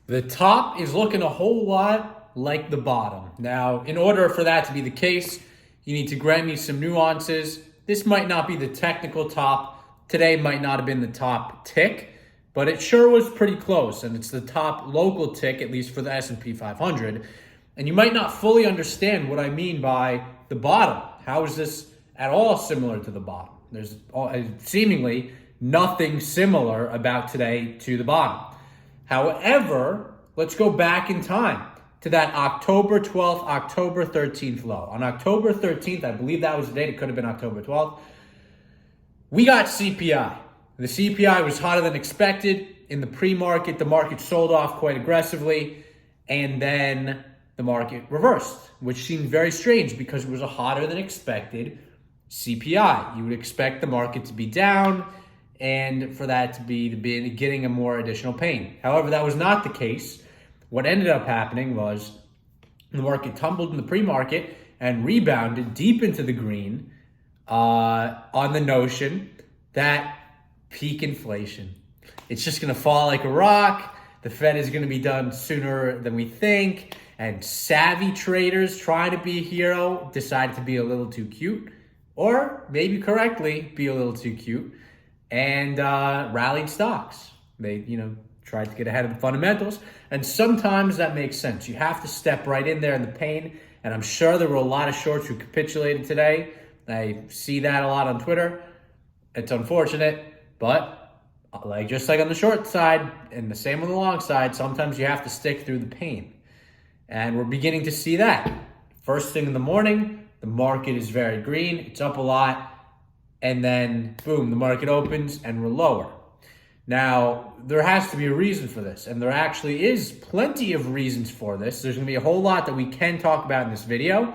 The top is looking a whole lot like the bottom. Now, in order for that to be the case, you need to grant me some nuances. This might not be the technical top. Today might not have been the top tick, but it sure was pretty close, and it's the top local tick, at least for the S&P 500. And you might not fully understand what I mean by the bottom. How is this at all similar to the bottom? There's seemingly nothing similar about today to the bottom. However, let's go back in time to that October 12th, October 13th low. On October 13th, I believe that was the date, it could have been October 12th, we got CPI. The CPI was hotter than expected. In the pre-market, the market sold off quite aggressively, and then the market reversed, which seemed very strange because it was a hotter than expected CPI. You would expect the market to be down and for that to be the beginning of more additional pain. However, that was not the case. What ended up happening was the market tumbled in the pre-market and rebounded deep into the green on the notion that peak inflation. It's just going to fall like a rock. The Fed is going to be done sooner than we think. And savvy traders trying to be a hero decided to be a little too cute, or maybe correctly be a little too cute, and rallied stocks. They, tried to get ahead of the fundamentals. And sometimes that makes sense. You have to step right in there in the pain. And I'm sure there were a lot of shorts who capitulated today. I see that a lot on Twitter. It's unfortunate, but just like on the short side and the same on the long side, sometimes you have to stick through the pain. And we're beginning to see that. First thing in the morning, the market is very green. It's up a lot. And then, boom, the market opens and we're lower. Now, there has to be a reason for this. And there actually is plenty of reasons for this. There's going to be a whole lot that we can talk about in this video.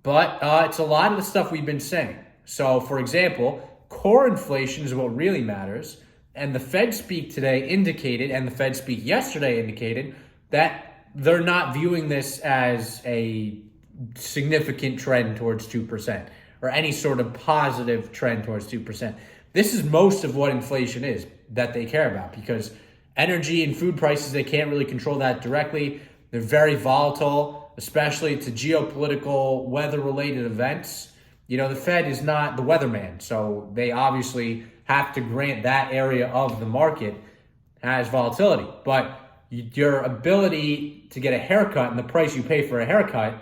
But it's a lot of the stuff we've been saying. So, for example, core inflation is what really matters. And the Fed speak today indicated, and the Fed speak yesterday indicated, that they're not viewing this as a significant trend towards 2% or any sort of positive trend towards 2%. This is most of what inflation is that they care about, because energy and food prices, they can't really control that directly. They're very volatile, especially to geopolitical, weather-related events. The Fed is not the weatherman, so they obviously have to grant that area of the market has volatility. But your ability to get a haircut and the price you pay for a haircut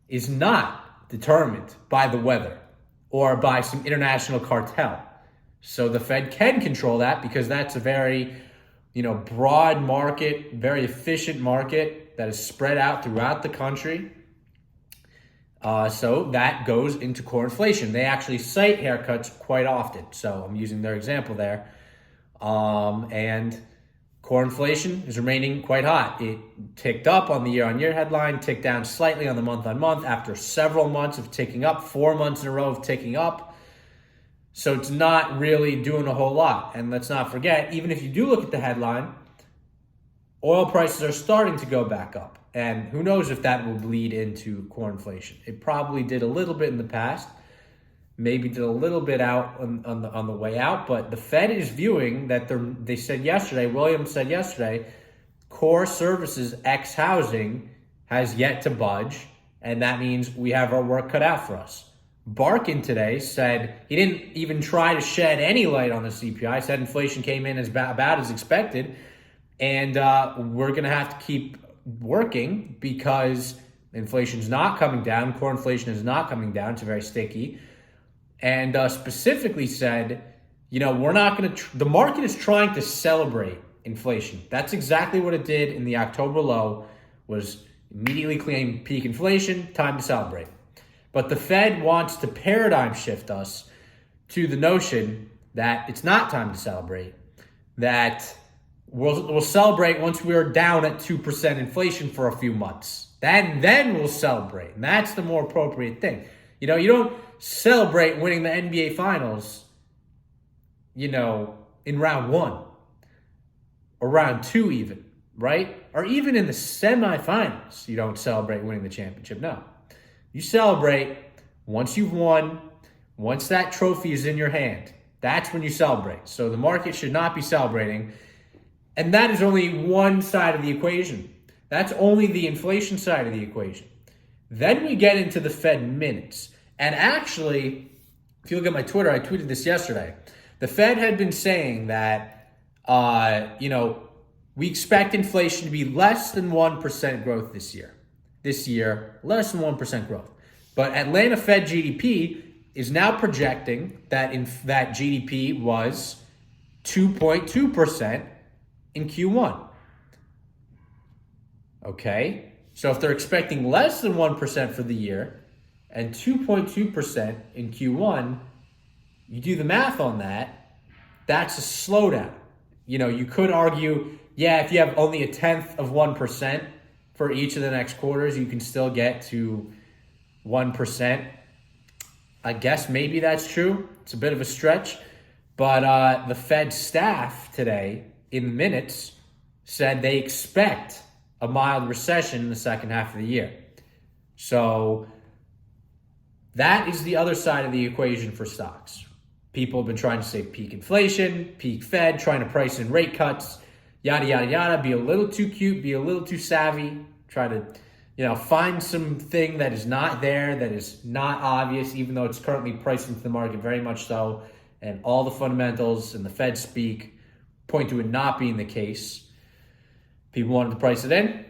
is not determined by the weather or by some international cartel. So the Fed can control that because that's a very, broad market, very efficient market that is spread out throughout the country. So that goes into core inflation. They actually cite haircuts quite often. So I'm using their example there. And core inflation is remaining quite hot. It ticked up on the year-on-year headline, ticked down slightly on the month-on-month after several months of ticking up, 4 months in a row of ticking up. So it's not really doing a whole lot. And let's not forget, even if you do look at the headline, oil prices are starting to go back up. And who knows if that will bleed into core inflation. It probably did a little bit in the past, maybe did a little bit out on the way out, but the Fed is viewing that they said yesterday, Williams said yesterday, core services X housing has yet to budge, and that means we have our work cut out for us. Barkin today said he didn't even try to shed any light on the CPI, said inflation came in about as expected, and we're going to have to keep working because inflation's not coming down, core inflation is not coming down, it's very sticky. And specifically said, we're not going to, the market is trying to celebrate inflation. That's exactly what it did in the October low, was immediately claim peak inflation, time to celebrate. But the Fed wants to paradigm shift us to the notion that it's not time to celebrate, that we'll celebrate once we're down at 2% inflation for a few months. Then we'll celebrate. And that's the more appropriate thing. You don't celebrate winning the NBA Finals, in round 1 or round 2 even, right? Or even in the semifinals, you don't celebrate winning the championship. No. You celebrate once you've won, once that trophy is in your hand. That's when you celebrate. So the market should not be celebrating And that is only one side of the equation. That's only the inflation side of the equation. Then we get into the Fed minutes. And actually, if you look at my Twitter, I tweeted this yesterday. The Fed had been saying that, we expect inflation to be less than 1% growth this year. This year, less than 1% growth. But Atlanta Fed GDP is now projecting that that GDP was 2.2% in Q1. Okay, so if they're expecting less than 1% for the year and 2.2% in Q1, you do the math on that, that's a slowdown. You could argue, if you have only 0.1% for each of the next quarters, you can still get to 1%. I guess maybe that's true. It's a bit of a stretch. But the Fed staff today, in minutes, said they expect a mild recession in the second half of the year. So that is the other side of the equation for stocks. People have been trying to say peak inflation, peak Fed, trying to price in rate cuts, yada, yada, yada, be a little too cute, be a little too savvy, try to, find something that is not there, that is not obvious, even though it's currently priced into the market very much so. And all the fundamentals and the Fed speak point to it not being the case. People wanted to price it in,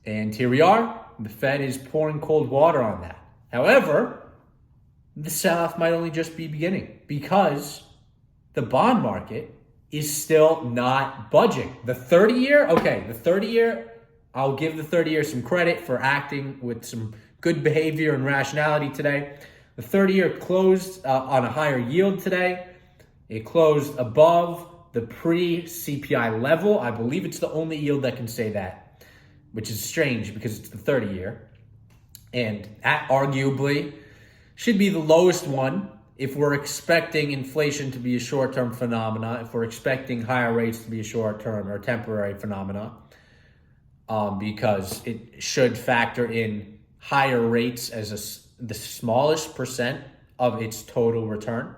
and here we are. The Fed is pouring cold water on that. However, the sell-off might only just be beginning because the bond market is still not budging. The 30-year, I'll give the 30-year some credit for acting with some good behavior and rationality today. The 30-year closed on a higher yield today. It closed above the pre-CPI level. I believe it's the only yield that can say that, which is strange because it's the 30-year. And that arguably should be the lowest one if we're expecting inflation to be a short-term phenomena, if we're expecting higher rates to be a short-term or temporary phenomena, because it should factor in higher rates as the smallest percent of its total return.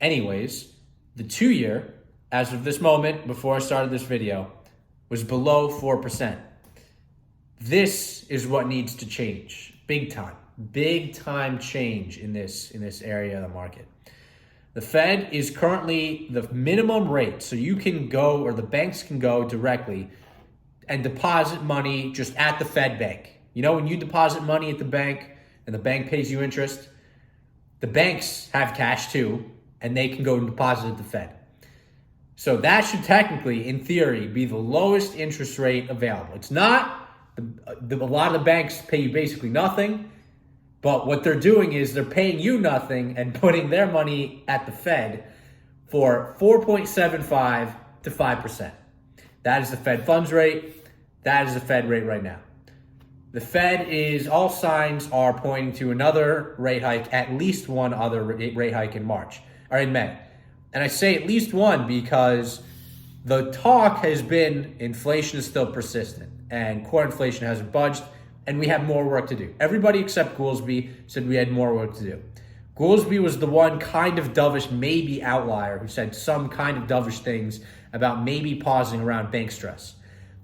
Anyways, the 2-year, as of this moment, before I started this video, was below 4%. This is what needs to change. Big time change in this area of the market. The Fed is currently the minimum rate, so you can go, or the banks can go directly and deposit money just at the Fed bank. When you deposit money at the bank and the bank pays you interest, the banks have cash too, and they can go and deposit at the Fed. So that should technically, in theory, be the lowest interest rate available. It's not. A lot of the banks pay you basically nothing, but what they're doing is they're paying you nothing and putting their money at the Fed for 4.75 to 5%. That is the Fed funds rate. That is the Fed rate right now. The Fed all signs are pointing to another rate hike, at least one other rate hike in May. And I say at least one because the talk has been inflation is still persistent and core inflation hasn't budged and we have more work to do. Everybody except Goolsbee said we had more work to do. Goolsbee was the one kind of dovish maybe outlier who said some kind of dovish things about maybe pausing around bank stress.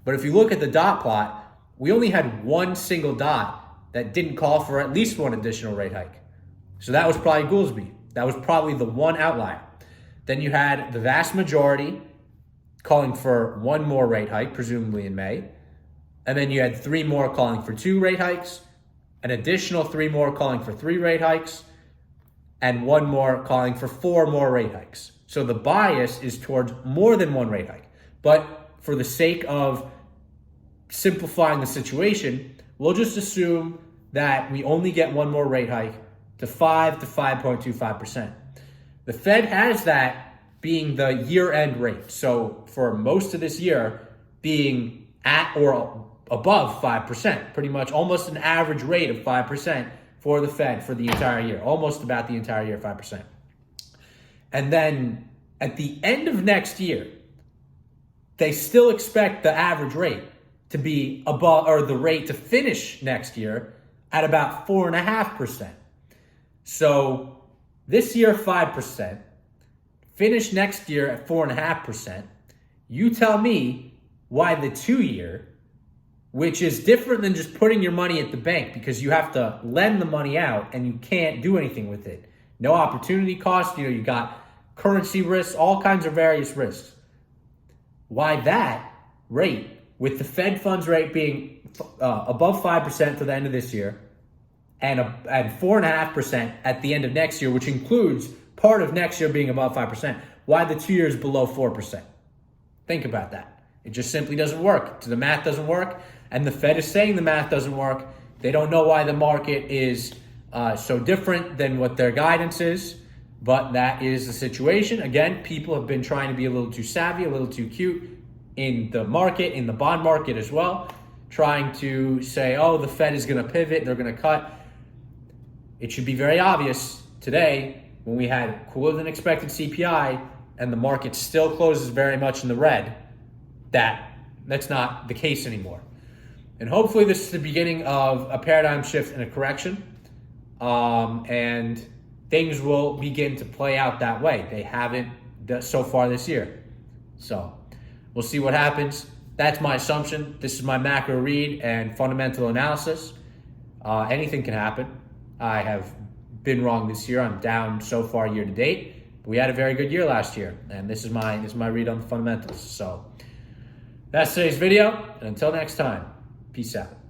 But if you look at the dot plot, we only had one single dot that didn't call for at least one additional rate hike. So that was probably Goolsbee. That was probably the one outlier. Then you had the vast majority calling for one more rate hike, presumably in May. And then you had 3 more calling for 2 rate hikes, an additional 3 more calling for 3 rate hikes, and 1 more calling for 4 more rate hikes. So the bias is towards more than 1 rate hike. But for the sake of simplifying the situation, we'll just assume that we only get 1 more rate hike to 5 to 5.25%. The Fed has that being the year-end rate. So for most of this year, being at or above 5%, pretty much almost an average rate of 5% for the Fed for the entire year, almost about the entire year, 5%. And then at the end of next year, they still expect the average rate to be above, or the rate to finish next year at about 4.5%. So this year, 5%, finish next year at 4.5%. You tell me why the 2-year, which is different than just putting your money at the bank because you have to lend the money out and you can't do anything with it. No opportunity cost, you got currency risks, all kinds of various risks. Why that rate, with the Fed funds rate being above 5% to the end of this year and 4.5% at the end of next year, which includes part of next year being above 5%, why the 2 years below 4%? Think about that. It just simply doesn't work. The math doesn't work, and the Fed is saying the math doesn't work. They don't know why the market is so different than what their guidance is, but that is the situation. Again, people have been trying to be a little too savvy, a little too cute in the market, in the bond market as well, trying to say, oh, the Fed is going to pivot, they're going to cut. It should be very obvious today when we had cooler than expected CPI and the market still closes very much in the red, that's not the case anymore. And hopefully this is the beginning of a paradigm shift and a correction. And things will begin to play out that way. They haven't so far this year. So we'll see what happens. That's my assumption. This is my macro read and fundamental analysis. Anything can happen. I have been wrong this year. I'm down so far year to date. But we had a very good year last year, and this is my read on the fundamentals. So that's today's video, and until next time, peace out.